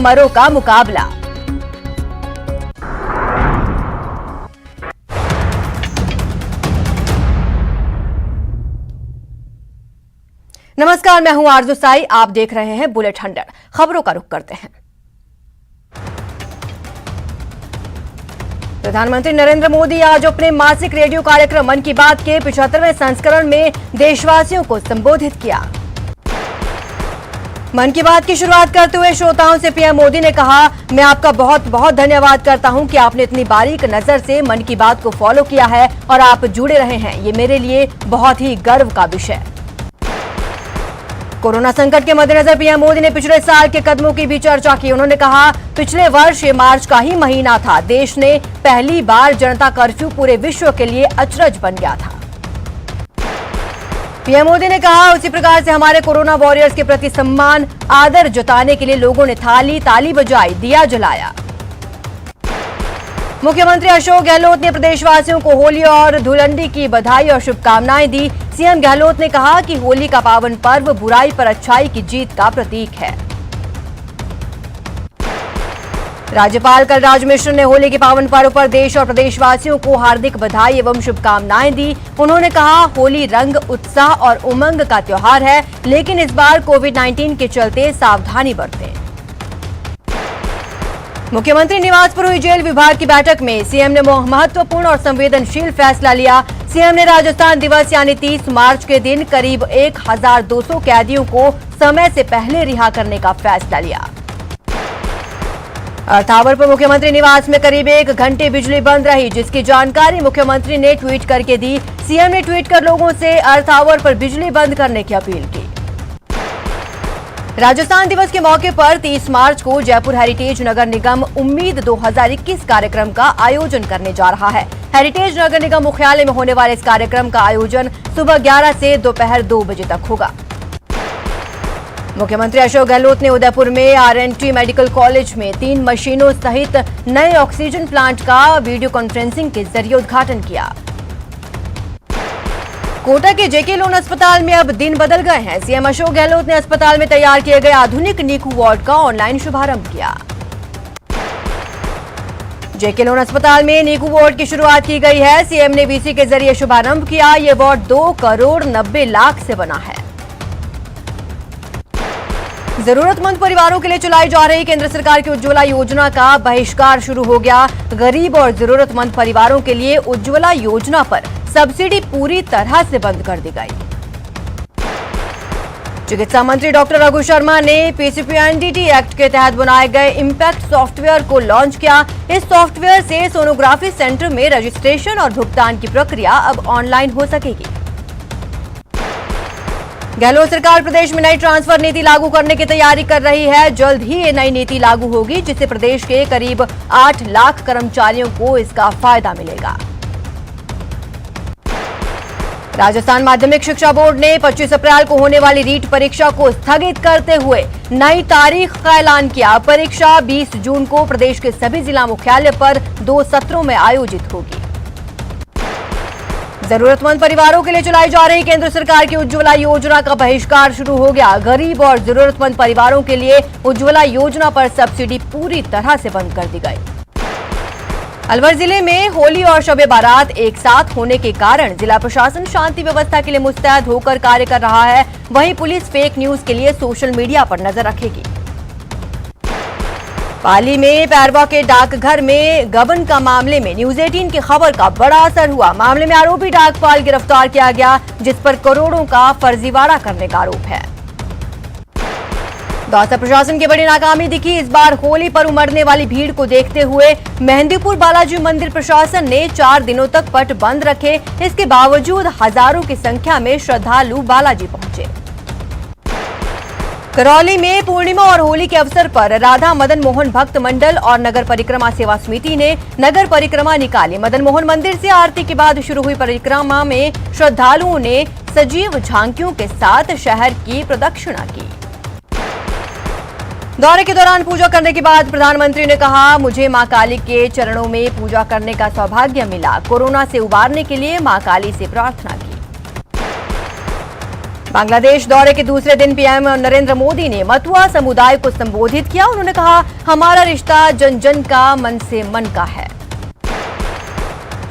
मरों का मुकाबला। नमस्कार, मैं हूं आरजू साई। आप देख रहे हैं बुलेट 100। खबरों का रुख करते हैं। प्रधानमंत्री नरेंद्र मोदी आज अपने मासिक रेडियो कार्यक्रम मन की बात के 75वें संस्करण में देशवासियों को संबोधित किया। मन की बात की शुरुआत करते हुए श्रोताओं से पीएम मोदी ने कहा, मैं आपका बहुत बहुत धन्यवाद करता हूं कि आपने इतनी बारीक नजर से मन की बात को फॉलो किया है और आप जुड़े रहे हैं। ये मेरे लिए बहुत ही गर्व का विषय। कोरोना संकट के मद्देनजर पीएम मोदी ने पिछले साल के कदमों की भी चर्चा की। उन्होंने कहा, पिछले वर्ष ये मार्च का ही महीना था। देश ने पहली बार जनता कर्फ्यू पूरे विश्व के लिए अचरज बन गया था। पीएम मोदी ने कहा, उसी प्रकार से हमारे कोरोना वॉरियर्स के प्रति सम्मान आदर जताने के लिए लोगों ने ताली बजाई, दिया जलाया। मुख्यमंत्री अशोक गहलोत ने प्रदेशवासियों को होली और धुलंडी की बधाई और शुभकामनाएं दी। सीएम गहलोत ने कहा कि होली का पावन पर्व बुराई पर अच्छाई की जीत का प्रतीक है। राज्यपाल कलराज मिश्र ने होली के पावन पर्व पर देश और प्रदेशवासियों को हार्दिक बधाई एवं शुभकामनाएं दी। उन्होंने कहा, होली रंग, उत्साह और उमंग का त्योहार है, लेकिन इस बार कोविड-19 के चलते सावधानी बरतें। मुख्यमंत्री निवास पर हुई जेल विभाग की बैठक में सीएम ने महत्वपूर्ण और संवेदनशील फैसला लिया। सीएम ने राजस्थान दिवस यानी 30 मार्च के दिन करीब 1200 कैदियों को समय से पहले रिहा करने का फैसला लिया। अर्थावर पर मुख्यमंत्री निवास में करीब 1 घंटे बिजली बंद रही, जिसकी जानकारी मुख्यमंत्री ने ट्वीट करके दी। सीएम ने ट्वीट कर लोगों से अर्थावर पर बिजली बंद करने की अपील की। राजस्थान दिवस के मौके पर 30 मार्च को जयपुर हेरिटेज नगर निगम उम्मीद 2021 कार्यक्रम का आयोजन करने जा रहा है। हेरिटेज नगर निगम मुख्यालय में होने वाले इस कार्यक्रम का आयोजन सुबह 11 से दोपहर 2 बजे तक होगा। मुख्यमंत्री अशोक गहलोत ने उदयपुर में आरएनटी मेडिकल कॉलेज में 3 मशीनों सहित नए ऑक्सीजन प्लांट का वीडियो कॉन्फ्रेंसिंग के जरिए उद्घाटन किया। कोटा के जेके लोन अस्पताल में अब दिन बदल गए हैं। सीएम अशोक गहलोत ने अस्पताल में तैयार किए गए आधुनिक नीकू वार्ड का ऑनलाइन शुभारंभ किया। जेके लोन अस्पताल में नीकू वार्ड की शुरुआत की गई है। सीएम ने वीसी के जरिए शुभारंभ किया। ये वार्ड 2 करोड़ 90 लाख से बना है। जरूरतमंद परिवारों के लिए चलाई जा रही केंद्र सरकार की उज्ज्वला योजना का बहिष्कार शुरू हो गया। गरीब और जरूरतमंद परिवारों के लिए उज्ज्वला योजना पर सब्सिडी पूरी तरह से बंद कर दी गई। चिकित्सा मंत्री डॉक्टर रघु शर्मा ने पीसीपीएनडीटी एक्ट के तहत बनाए गए इम्पैक्ट सॉफ्टवेयर को लॉन्च किया। इस सॉफ्टवेयर से सोनोग्राफी सेंटर में रजिस्ट्रेशन और भुगतान की प्रक्रिया अब ऑनलाइन हो सकेगी। गहलोत सरकार प्रदेश में नई ट्रांसफर नीति लागू करने की तैयारी कर रही है। जल्द ही ये नई नीति लागू होगी, जिससे प्रदेश के करीब 8 लाख कर्मचारियों को इसका फायदा मिलेगा। राजस्थान माध्यमिक शिक्षा बोर्ड ने 25 अप्रैल को होने वाली रीट परीक्षा को स्थगित करते हुए नई तारीख का ऐलान किया। परीक्षा 20 जून को प्रदेश के सभी जिला मुख्यालय पर 2 सत्रों में आयोजित होगी। जरूरतमंद परिवारों के लिए चलाई जा रही केंद्र सरकार की उज्ज्वला योजना का बहिष्कार शुरू हो गया। गरीब और जरूरतमंद परिवारों के लिए उज्ज्वला योजना पर सब्सिडी पूरी तरह से बंद कर दी गई। अलवर जिले में होली और शब बारात एक साथ होने के कारण जिला प्रशासन शांति व्यवस्था के लिए मुस्तैद होकर कार्य कर रहा है। वहीं पुलिस फेक न्यूज के लिए सोशल मीडिया पर नजर रखेगी। पाली में पैरवा के डाकघर में गबन का मामले में न्यूज 18 की खबर का बड़ा असर हुआ। मामले में आरोपी डाकपाल गिरफ्तार किया गया, जिस पर करोड़ों का फर्जीवाड़ा करने का आरोप है। दौसा प्रशासन की बड़ी नाकामी दिखी। इस बार होली पर उमड़ने वाली भीड़ को देखते हुए मेहंदीपुर बालाजी मंदिर प्रशासन ने 4 दिनों तक पट बंद रखे। इसके बावजूद हजारों की संख्या में श्रद्धालु बालाजी पहुंचे। करौली में पूर्णिमा और होली के अवसर पर राधा मदन मोहन भक्त मंडल और नगर परिक्रमा सेवा समिति ने नगर परिक्रमा निकाली। मदन मोहन मंदिर से आरती के बाद शुरू हुई परिक्रमा में श्रद्धालुओं ने सजीव झांकियों के साथ शहर की प्रदक्षिणा की। दौरे के दौरान पूजा करने के बाद प्रधानमंत्री ने कहा, मुझे मां काली के चरणों में पूजा करने का सौभाग्य मिला। कोरोना से उबारने के लिए मां काली से प्रार्थना की। बांग्लादेश दौरे के दूसरे दिन पीएम नरेंद्र मोदी ने मतुआ समुदाय को संबोधित किया। उन्होंने कहा, हमारा रिश्ता जन जन का, मन से मन का है।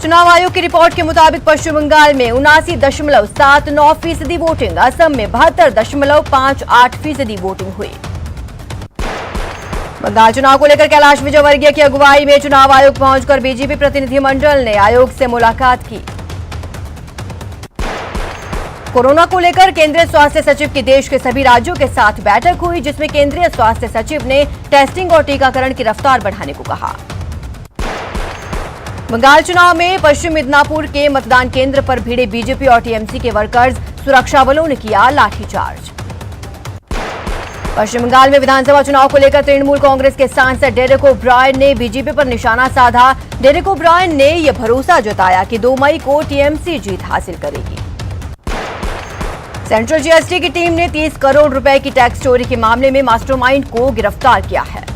चुनाव आयोग की रिपोर्ट के मुताबिक पश्चिम बंगाल में 79.79% वोटिंग, असम में 72.58% वोटिंग हुई। बंगाल चुनाव को लेकर कैलाश विजयवर्गीय की अगुवाई में चुनाव आयोग पहुंचकर बीजेपी प्रतिनिधिमंडल ने आयोग से मुलाकात की। कोरोना को लेकर केंद्रीय स्वास्थ्य सचिव की देश के सभी राज्यों के साथ बैठक हुई, जिसमें केंद्रीय स्वास्थ्य सचिव ने टेस्टिंग और टीकाकरण की रफ्तार बढ़ाने को कहा। बंगाल चुनाव में पश्चिम मिदनापुर के मतदान केंद्र पर भिड़े बीजेपी और टीएमसी के वर्कर्स, सुरक्षा बलों ने किया लाठीचार्ज। पश्चिम बंगाल में विधानसभा चुनाव को लेकर तृणमूल कांग्रेस के सांसद डेरेक ओब्रायन ने बीजेपी पर निशाना साधा। डेरेक ओब्रायन ने यह भरोसा जताया कि 2 मई को टीएमसी जीत हासिल करेगी। सेंट्रल जीएसटी की टीम ने 30 करोड़ रुपए की टैक्स चोरी के मामले में मास्टरमाइंड को गिरफ्तार किया है।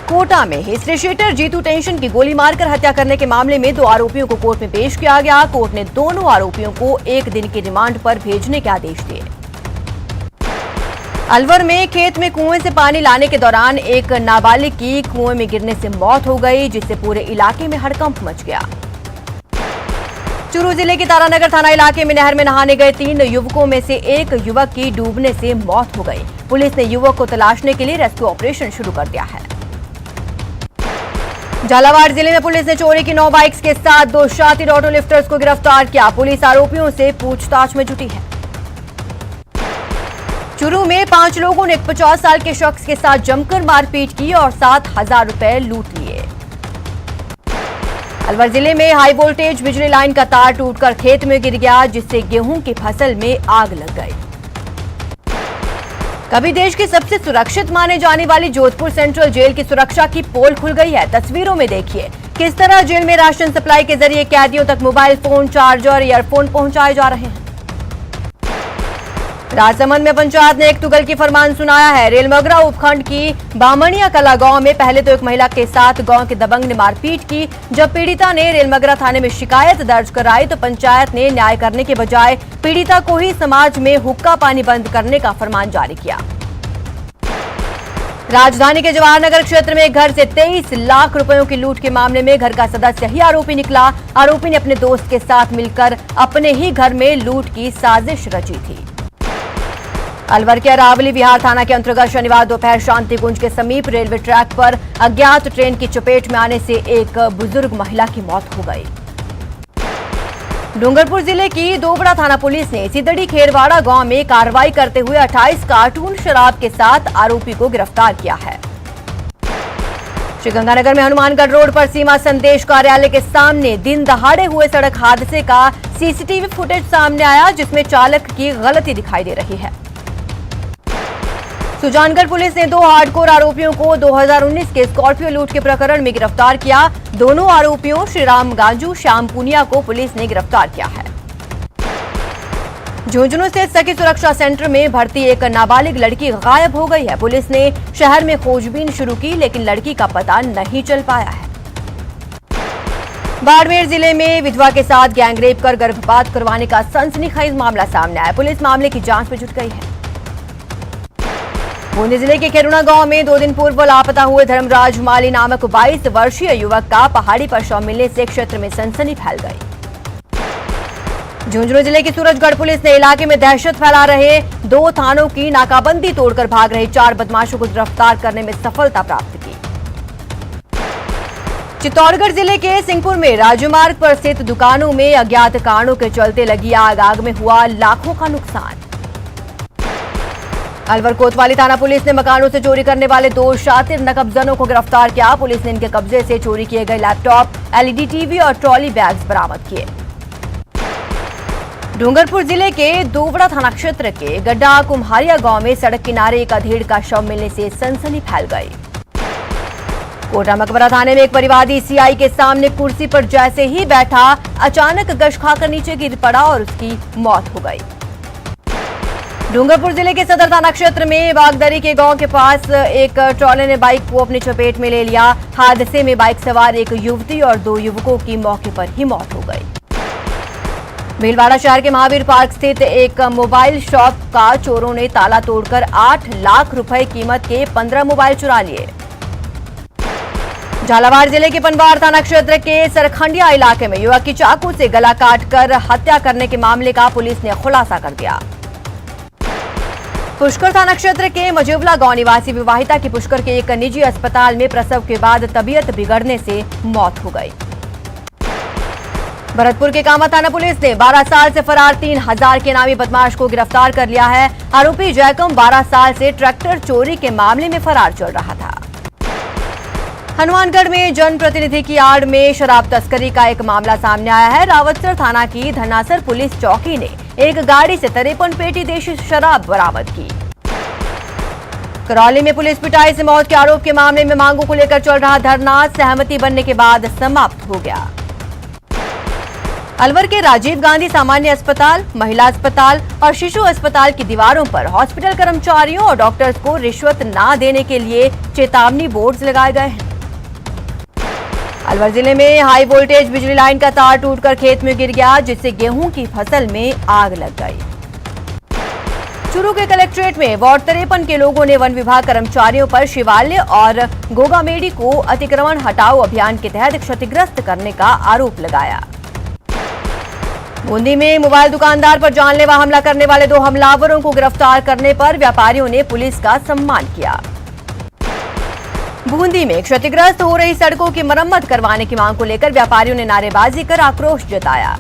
कोटा में हिस्ट्री शीटर जीतू टेंशन की गोली मारकर हत्या करने के मामले में 2 आरोपियों को कोर्ट में पेश किया गया। कोर्ट ने दोनों आरोपियों को 1 दिन के रिमांड पर भेजने के आदेश दिए। अलवर में खेत में कुएं से पानी लाने के दौरान एक नाबालिग की कुएं में गिरने से मौत हो गई, जिससे पूरे इलाके में हड़कंप मच गया। चूरू जिले के तारानगर थाना इलाके में नहर में नहाने गए 3 युवकों में से एक युवक की डूबने से मौत हो गई। पुलिस ने युवक को तलाशने के लिए रेस्क्यू ऑपरेशन शुरू कर दिया है। झालावाड़ जिले में पुलिस ने चोरी की 9 बाइक्स के साथ 2 शातिर ऑटो लिफ्टर्स को गिरफ्तार किया। पुलिस आरोपियों से पूछताछ में जुटी है। चूरू में 5 लोगों ने एक 50 साल के शख्स के साथ जमकर मारपीट की और 7,000 रुपए लूट लिए। अलवर जिले में हाई वोल्टेज बिजली लाइन का तार टूटकर खेत में गिर गया, जिससे गेहूं की फसल में आग लग गई। कभी देश की सबसे सुरक्षित माने जाने वाली जोधपुर सेंट्रल जेल की सुरक्षा की पोल खुल गई है। तस्वीरों में देखिए किस तरह जेल में राशन सप्लाई के जरिए कैदियों तक मोबाइल फोन, चार्जर, ईयरफोन पहुंचाए जा रहे हैं। राजसमंद में पंचायत ने एक तुगल की फरमान सुनाया है। रेलमगरा उपखंड की बामणिया कला गांव में पहले तो एक महिला के साथ गांव के दबंग ने मारपीट की। जब पीड़िता ने रेलमगरा थाने में शिकायत दर्ज कराई तो पंचायत ने न्याय करने के बजाय पीड़िता को ही समाज में हुक्का पानी बंद करने का फरमान जारी किया। राजधानी के जवाहर नगर क्षेत्र में एक घर से 23 लाख रुपयों की लूट के मामले में घर का सदस्य ही आरोपी निकला। आरोपी ने अपने दोस्त के साथ मिलकर अपने ही घर में लूट की साजिश रची थी। अलवर के अरावली विहार थाना के अंतर्गत शनिवार दोपहर शांतिकुंज के समीप रेलवे ट्रैक पर अज्ञात ट्रेन की चपेट में आने से एक बुजुर्ग महिला की मौत हो गई। डूंगरपुर जिले की दोबड़ा थाना पुलिस ने सिदड़ी खेरवाड़ा गांव में कार्रवाई करते हुए 28 कार्टून शराब के साथ आरोपी को गिरफ्तार किया है। श्रीगंगानगर में हनुमानगढ़ रोड पर सीमा संदेश कार्यालय के सामने दिन दहाड़े हुए सड़क हादसे का सीसीटीवी फुटेज सामने आया, जिसमें चालक की गलती दिखाई दे रही है। सुजानगढ़ पुलिस ने 2 हार्डकोर आरोपियों को 2019 के स्कॉर्पियो लूट के प्रकरण में गिरफ्तार किया। दोनों आरोपियों श्रीराम गांजू, श्याम पुनिया को पुलिस ने गिरफ्तार किया है। झुंझुनू स्थित सखी सुरक्षा सेंटर में भर्ती एक नाबालिग लड़की गायब हो गई है। पुलिस ने शहर में खोजबीन शुरू की, लेकिन लड़की का पता नहीं चल पाया है। बाड़मेर जिले में विधवा के साथ गैंगरेप कर गर्भपात करवाने का सनसनीखेज मामला सामने आया। पुलिस मामले की जांच में जुट गई है। बूंदी जिले के खेरुणा गांव में 2 दिन पूर्व लापता हुए धर्मराज माली नामक 22 वर्षीय युवक का पहाड़ी पर शव मिलने से क्षेत्र में सनसनी फैल गई। झुंझुनू जिले की सूरजगढ़ पुलिस ने इलाके में दहशत फैला रहे 2 थानों की नाकाबंदी तोड़कर भाग रहे 4 बदमाशों को गिरफ्तार करने में सफलता प्राप्त की। चित्तौड़गढ़ जिले के सिंहपुर में राजमार्ग पर स्थित दुकानों में अज्ञात कारणों के चलते लगी आग में हुआ लाखों का नुकसान। अलवर कोतवाली थाना पुलिस ने मकानों से चोरी करने वाले 2 शातिर नकबजनों को गिरफ्तार किया। पुलिस ने इनके कब्जे से चोरी किए गए लैपटॉप, एलईडी टीवी और ट्रॉली बैग्स बरामद किए। डूंगरपुर जिले के दोबड़ा थाना क्षेत्र के गड्ढा कुम्हारिया गांव में सड़क किनारे एक अधेड़ का शव मिलने से सनसनी फैल गई। कोटा मकबरा थाने में एक परिवादी सीआई के सामने कुर्सी पर जैसे ही बैठा अचानक गश खाकर नीचे गिर पड़ा और उसकी मौत हो गई। डूंगरपुर जिले के सदर थाना क्षेत्र में बागदरी के गांव के पास एक ट्रॉले ने बाइक को अपनी चपेट में ले लिया। हादसे में बाइक सवार एक युवती और 2 युवकों की मौके पर ही मौत हो गई। भीलवाड़ा शहर के महावीर पार्क स्थित एक मोबाइल शॉप का चोरों ने ताला तोड़कर 8 लाख रुपए कीमत के 15 मोबाइल चुरा लिए। झालावाड़ जिले के पनवार थाना क्षेत्र के सरखंडिया इलाके में युवक की चाकू से गला काटकर हत्या करने के मामले का पुलिस ने खुलासा कर दिया। पुष्कर थाना क्षेत्र के मझेवला गांव निवासी विवाहिता की पुष्कर के एक निजी अस्पताल में प्रसव के बाद तबीयत बिगड़ने से मौत हो गई। भरतपुर के कामा थाना पुलिस ने 12 साल से फरार 3000 के नामी बदमाश को गिरफ्तार कर लिया है। आरोपी जयकम 12 साल से ट्रैक्टर चोरी के मामले में फरार चल रहा था। हनुमानगढ़ में जनप्रतिनिधि की आड़ में शराब तस्करी का एक मामला सामने आया है। रावतसर थाना की धनासर पुलिस चौकी ने एक गाड़ी से 53 पेटी देशी शराब बरामद की। करौली में पुलिस पिटाई से मौत के आरोप के मामले में मांगों को लेकर चल रहा धरना सहमति बनने के बाद समाप्त हो गया। अलवर के राजीव गांधी सामान्य अस्पताल, महिला अस्पताल और शिशु अस्पताल की दीवारों पर हॉस्पिटल कर्मचारियों और डॉक्टर्स को रिश्वत न देने के लिए चेतावनी बोर्ड्स लगाए गए हैं। अलवर जिले में हाई वोल्टेज बिजली लाइन का तार टूटकर खेत में गिर गया, जिससे गेहूं की फसल में आग लग गई। चूरू के कलेक्ट्रेट में वार्ड 53 के लोगों ने वन विभाग कर्मचारियों पर शिवालय और गोगामेडी को अतिक्रमण हटाओ अभियान के तहत क्षतिग्रस्त करने का आरोप लगाया। बूंदी में मोबाइल दुकानदार पर जानलेवा हमला करने वाले 2 हमलावरों को गिरफ्तार करने पर व्यापारियों ने पुलिस का सम्मान किया। बूंदी में क्षतिग्रस्त हो रही सड़कों की मरम्मत करवाने की मांग को लेकर व्यापारियों ने नारेबाजी कर आक्रोश जताया।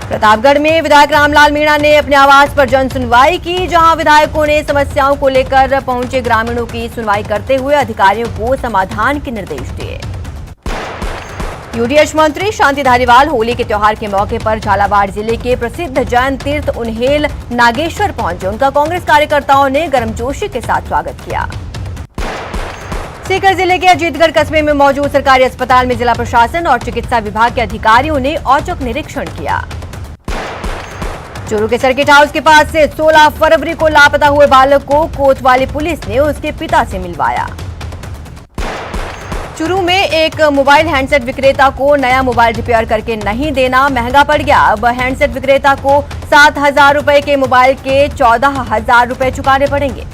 प्रतापगढ़ में विधायक रामलाल मीणा ने अपने आवास पर जन सुनवाई की, जहां विधायकों ने समस्याओं को लेकर पहुंचे ग्रामीणों की सुनवाई करते हुए अधिकारियों को समाधान के निर्देश दिए। यूडीएच मंत्री शांति धारीवाल होली के त्योहार के मौके पर झालावाड़ जिले के प्रसिद्ध जैन तीर्थ उन्हेल नागेश्वर पहुंचे। उनका कांग्रेस कार्यकर्ताओं ने गर्मजोशी के साथ स्वागत किया। सीकर जिले के अजीतगढ़ कस्बे में मौजूद सरकारी अस्पताल में जिला प्रशासन और चिकित्सा विभाग के अधिकारियों ने औचक निरीक्षण किया। चूरू के सर्किट हाउस के पास से 16 फरवरी को लापता हुए बालक को कोतवाली पुलिस ने उसके पिता से मिलवाया। चूरू में एक मोबाइल हैंडसेट विक्रेता को नया मोबाइल रिपेयर करके नहीं देना महंगा पड़ गया। अब हैंडसेट विक्रेता को 7,000 रुपए के मोबाइल के 14,000 रुपए चुकाने पड़ेंगे।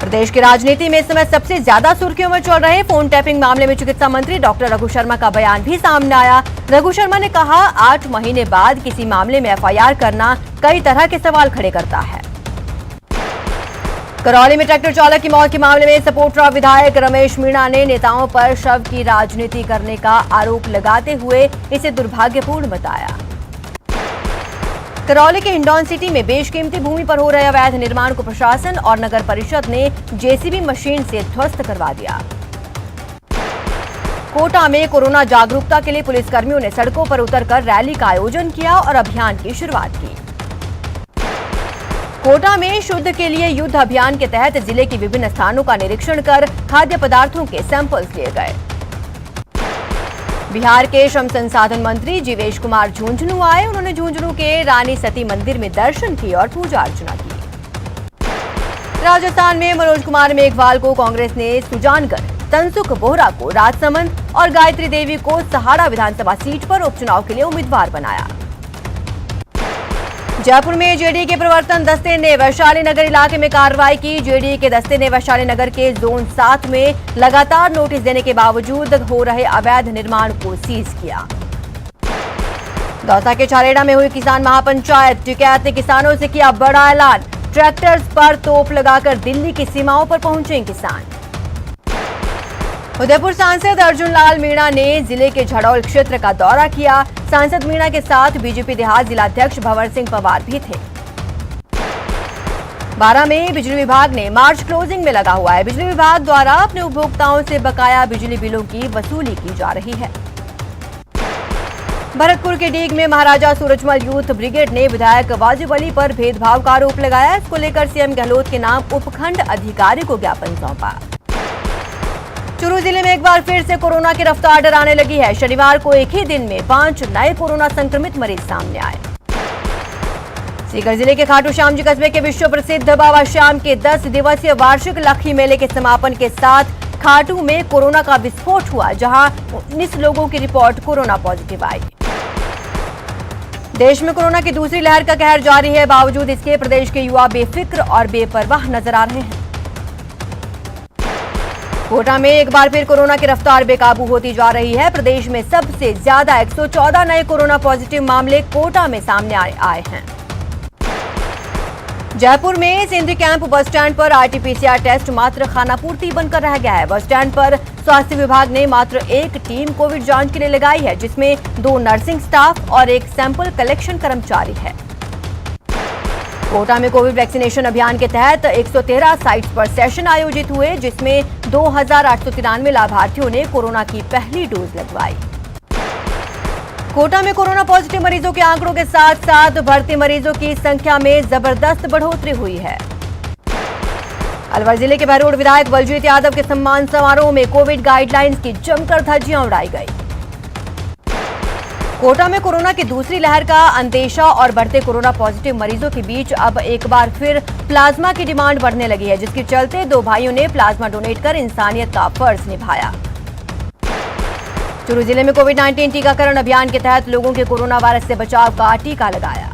प्रदेश की राजनीति में इस समय सबसे ज्यादा सुर्खियों में चल रहे फोन टैपिंग मामले में चिकित्सा मंत्री डॉक्टर रघु शर्मा का बयान भी सामने आया। रघु शर्मा ने कहा, 8 महीने बाद किसी मामले में एफआईआर करना कई तरह के सवाल खड़े करता है। करौली में ट्रैक्टर चालक की मौत के मामले में सपोटरा विधायक रमेश मीणा ने नेताओं पर शव की राजनीति करने का आरोप लगाते हुए इसे दुर्भाग्यपूर्ण बताया। करौली के हिंडौन सिटी में बेशकीमती भूमि पर हो रहे अवैध निर्माण को प्रशासन और नगर परिषद ने जेसीबी मशीन से ध्वस्त करवा दिया। कोटा में कोरोना जागरूकता के लिए पुलिसकर्मियों ने सड़कों पर उतरकर रैली का आयोजन किया और अभियान की शुरुआत की। कोटा में शुद्ध के लिए युद्ध अभियान के तहत जिले के विभिन्न स्थानों का निरीक्षण कर खाद्य पदार्थों के सैंपल्स लिए गए। बिहार के श्रम संसाधन मंत्री जीवेश कुमार झुंझुनू आए। उन्होंने झुंझुनू के रानी सती मंदिर में दर्शन किए और पूजा अर्चना की। राजस्थान में मनोज कुमार मेघवाल को कांग्रेस ने सुजानगढ़, तनसुख बोहरा को राजसमंद और गायत्री देवी को सहाड़ा विधानसभा सीट पर उपचुनाव के लिए उम्मीदवार बनाया। जयपुर में जेडीए के प्रवर्तन दस्ते ने वैशाली नगर इलाके में कार्रवाई की। जेडीए के दस्ते ने वैशाली नगर के जोन 7 में लगातार नोटिस देने के बावजूद हो रहे अवैध निर्माण को सीज किया। दौसा के छारेड़ा में हुई किसान महापंचायत, टिकैत ने किसानों से किया बड़ा ऐलान। ट्रैक्टर्स पर तोप लगाकर दिल्ली की सीमाओं पर पहुंचे किसान। उदयपुर सांसद अर्जुन लाल मीणा ने जिले के झड़ौल क्षेत्र का दौरा किया। सांसद मीणा के साथ बीजेपी देहात जिलाध्यक्ष भंवर सिंह पवार भी थे। बारां में बिजली विभाग ने मार्च क्लोजिंग में लगा हुआ है। बिजली विभाग द्वारा अपने उपभोक्ताओं से बकाया बिजली बिलों की वसूली की जा रही है। भरतपुर के डीग में महाराजा सूरजमल यूथ ब्रिगेड ने विधायक वाजिब अली पर भेदभाव का आरोप लगाया। इसको लेकर सीएम गहलोत के नाम उपखंड अधिकारी को ज्ञापन सौंपा। चूरू जिले में एक बार फिर से कोरोना की रफ्तार डराने लगी है। शनिवार को एक ही दिन में 5 नए कोरोना संक्रमित मरीज सामने आए। सीकर जिले के खाटू श्याम जी कस्बे के विश्व प्रसिद्ध बाबा श्याम के 10 दिवसीय वार्षिक लक्खी मेले के समापन के साथ खाटू में कोरोना का विस्फोट हुआ, जहां 19 लोगों की रिपोर्ट कोरोना पॉजिटिव आई। देश में कोरोना की दूसरी लहर का कहर जारी है। बावजूद इसके प्रदेश के युवा बेफिक्र और बेपरवाह नजर आ रहे हैं। कोटा में एक बार फिर कोरोना की रफ्तार बेकाबू होती जा रही है। प्रदेश में सबसे ज्यादा 114 नए कोरोना पॉजिटिव मामले कोटा में सामने आए हैं। जयपुर में सिंधी कैंप बस स्टैंड पर आरटीपीसीआर टेस्ट मात्र खानापूर्ति बनकर रह गया है। बस स्टैंड पर स्वास्थ्य विभाग ने मात्र एक टीम कोविड जांच के लिए लगाई है, जिसमें 2 नर्सिंग स्टाफ और एक सैंपल कलेक्शन कर्मचारी है। कोटा में कोविड वैक्सीनेशन अभियान के तहत 113 साइट्स पर सेशन आयोजित हुए, जिसमें 2893 लाभार्थियों ने कोरोना की पहली डोज लगवाई। कोटा में कोरोना पॉजिटिव मरीजों के आंकड़ों के साथ साथ भर्ती मरीजों की संख्या में जबरदस्त बढ़ोतरी हुई है। अलवर जिले के बहरोड विधायक बलजीत यादव के सम्मान समारोह में कोविड गाइडलाइंस की जमकर धज्जियां उड़ाई गई। कोटा में कोरोना की दूसरी लहर का अंदेशा और बढ़ते कोरोना पॉजिटिव मरीजों के बीच अब एक बार फिर प्लाज्मा की डिमांड बढ़ने लगी है, जिसके चलते 2 भाइयों ने प्लाज्मा डोनेट कर इंसानियत का फर्ज निभाया। चूरू जिले में कोविड-19 टीकाकरण अभियान के तहत लोगों के कोरोना वायरस से बचाव का टीका लगाया।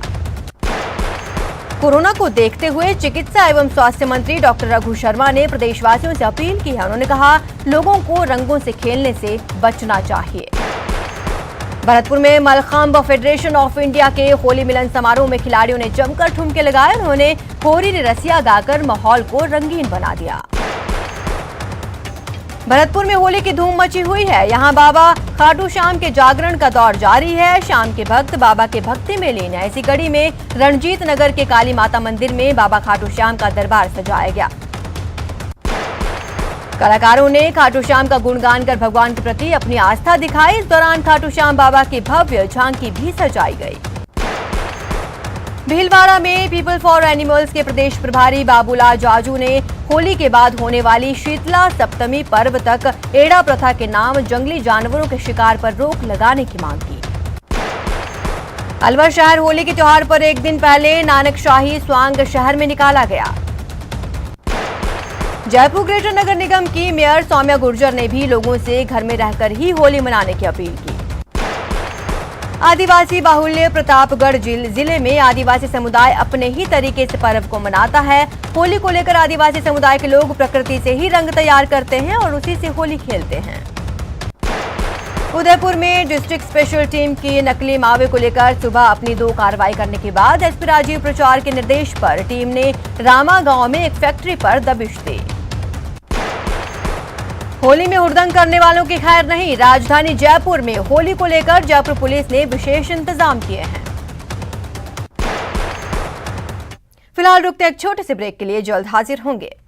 कोरोना को देखते हुए चिकित्सा एवं स्वास्थ्य मंत्री डॉक्टर रघु शर्मा ने प्रदेशवासियों से अपील की है। उन्होंने कहा, लोगों को रंगों से खेलने से बचना चाहिए। भरतपुर में मलखांब फेडरेशन ऑफ इंडिया के होली मिलन समारोह में खिलाड़ियों ने जमकर ठुमके लगाए। उन्होंने होरी ने रसिया गाकर माहौल को रंगीन बना दिया। भरतपुर में होली की धूम मची हुई है। यहां बाबा खाटू श्याम के जागरण का दौर जारी है। शाम के भक्त बाबा के भक्ति में लीन है। इसी कड़ी में रणजीत नगर के काली माता मंदिर में बाबा खाटू श्याम का दरबार सजाया गया। कलाकारों ने खाटू श्याम का गुणगान कर भगवान के प्रति अपनी आस्था दिखाई। इस दौरान खाटू श्याम बाबा की भव्य झांकी भी सजाई गई। भीलवाड़ा में पीपल फॉर एनिमल्स के प्रदेश प्रभारी बाबूलाल जाजू ने होली के बाद होने वाली शीतला सप्तमी पर्व तक एड़ा प्रथा के नाम जंगली जानवरों के शिकार पर रोक लगाने की मांग की। अलवर शहर होली के त्योहार पर एक दिन पहले नानकशाही स्वांग शहर में निकाला गया। जयपुर ग्रेटर नगर निगम की मेयर सौम्या गुर्जर ने भी लोगों से घर में रहकर ही होली मनाने की अपील की। आदिवासी बाहुल्य प्रतापगढ़ जिले में आदिवासी समुदाय अपने ही तरीके से पर्व को मनाता है। होली को लेकर आदिवासी समुदाय के लोग प्रकृति से ही रंग तैयार करते हैं और उसी से होली खेलते हैं। उदयपुर में डिस्ट्रिक्ट स्पेशल टीम की नकली मावे को लेकर सुबह अपनी 2 कार्रवाई करने के बाद एसपी राजीव प्रचार के निर्देश पर टीम ने रामा गांव में एक फैक्ट्री पर दबिश दी। होली में हुड़दंग करने वालों की खैर नहीं। राजधानी जयपुर में होली को लेकर जयपुर पुलिस ने विशेष इंतजाम किए हैं। फिलहाल रुकते एक छोटे से ब्रेक के लिए, जल्द हाजिर होंगे।